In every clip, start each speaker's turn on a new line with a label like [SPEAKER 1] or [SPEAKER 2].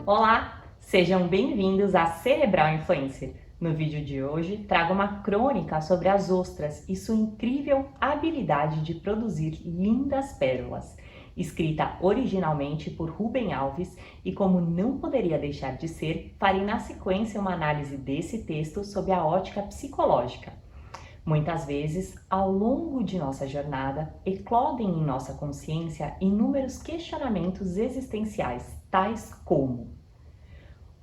[SPEAKER 1] Olá, sejam bem-vindos a Cerebral Influencer. No vídeo de hoje, trago uma crônica sobre as ostras e sua incrível habilidade de produzir lindas pérolas. Escrita originalmente por Rubem Alves e como não poderia deixar de ser, farei na sequência uma análise desse texto sob a ótica psicológica. Muitas vezes, ao longo de nossa jornada, eclodem em nossa consciência inúmeros questionamentos existenciais, tais como: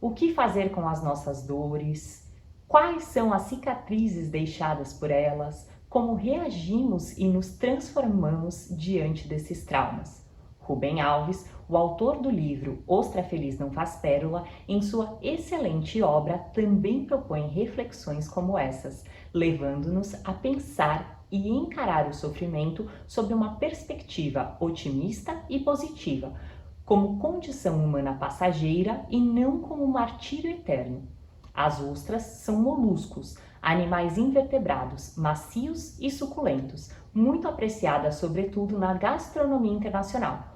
[SPEAKER 1] o que fazer com as nossas dores? Quais são as cicatrizes deixadas por elas? Como reagimos e nos transformamos diante desses traumas? Rubem Alves, o autor do livro Ostra Feliz Não Faz Pérola, em sua excelente obra, também propõe reflexões como essas, levando-nos a pensar e encarar o sofrimento sob uma perspectiva otimista e positiva, como condição humana passageira e não como martírio eterno. As ostras são moluscos, animais invertebrados, macios e suculentos, muito apreciadas sobretudo na gastronomia internacional.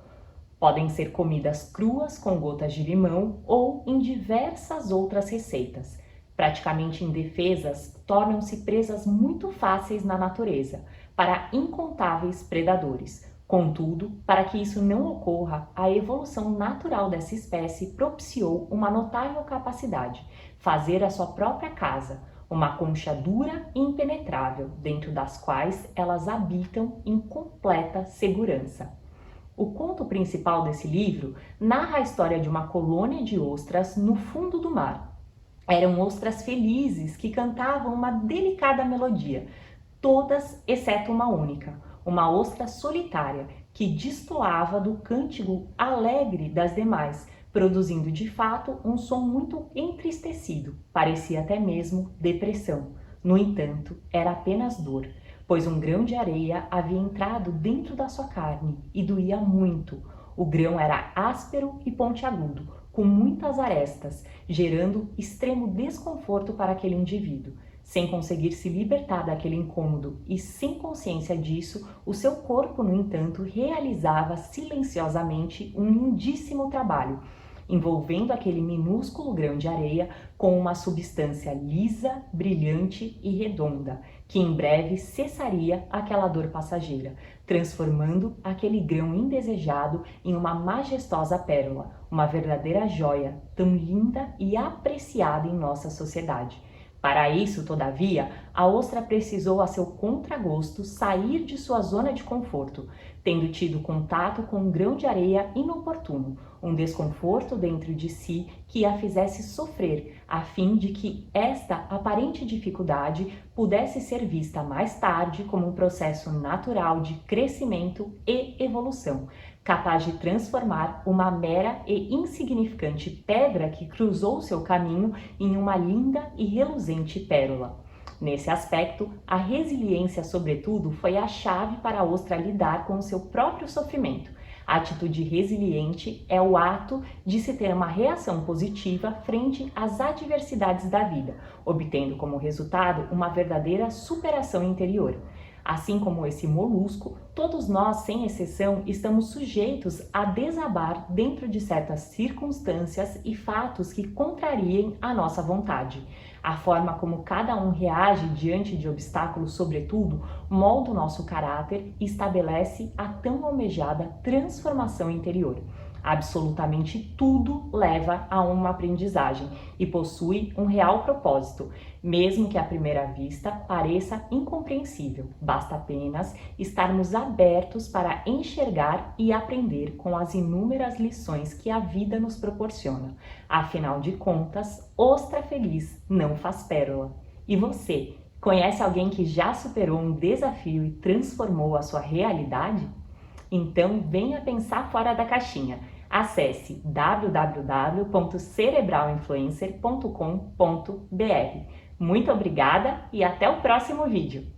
[SPEAKER 1] Podem ser comidas cruas com gotas de limão ou em diversas outras receitas. Praticamente indefesas, tornam-se presas muito fáceis na natureza para incontáveis predadores. Contudo, para que isso não ocorra, a evolução natural dessa espécie propiciou uma notável capacidade: fazer a sua própria casa, uma concha dura e impenetrável, dentro das quais elas habitam em completa segurança. O conto principal desse livro narra a história de uma colônia de ostras no fundo do mar. Eram ostras felizes que cantavam uma delicada melodia, todas exceto uma única, uma ostra solitária que destoava do cântico alegre das demais, produzindo de fato um som muito entristecido, parecia até mesmo depressão. No entanto, era apenas dor, pois um grão de areia havia entrado dentro da sua carne e doía muito. O grão era áspero e pontiagudo, com muitas arestas, gerando extremo desconforto para aquele indivíduo. Sem conseguir se libertar daquele incômodo e sem consciência disso, o seu corpo, no entanto, realizava silenciosamente um lindíssimo trabalho, envolvendo aquele minúsculo grão de areia com uma substância lisa, brilhante e redonda, que em breve cessaria aquela dor passageira, transformando aquele grão indesejado em uma majestosa pérola, uma verdadeira joia, tão linda e apreciada em nossa sociedade. Para isso, todavia, a ostra precisou, a seu contragosto, sair de sua zona de conforto, tendo tido contato com um grão de areia inoportuno, um desconforto dentro de si que a fizesse sofrer, a fim de que esta aparente dificuldade pudesse ser vista mais tarde como um processo natural de crescimento e evolução, capaz de transformar uma mera e insignificante pedra que cruzou seu caminho em uma linda e reluzente pérola. Nesse aspecto, a resiliência, sobretudo, foi a chave para a ostra lidar com o seu próprio sofrimento. A atitude resiliente é o ato de se ter uma reação positiva frente às adversidades da vida, obtendo como resultado uma verdadeira superação interior. Assim como esse molusco, todos nós, sem exceção, estamos sujeitos a desabar dentro de certas circunstâncias e fatos que contrariem a nossa vontade. A forma como cada um reage diante de obstáculos, sobretudo, molda o nosso caráter e estabelece a tão almejada transformação interior. Absolutamente tudo leva a uma aprendizagem e possui um real propósito, mesmo que à primeira vista pareça incompreensível. Basta apenas estarmos abertos para enxergar e aprender com as inúmeras lições que a vida nos proporciona. Afinal de contas, ostra feliz não faz pérola. E você, conhece alguém que já superou um desafio e transformou a sua realidade? Então, venha pensar fora da caixinha. Acesse www.cerebralinfluencer.com.br. Muito obrigada e até o próximo vídeo!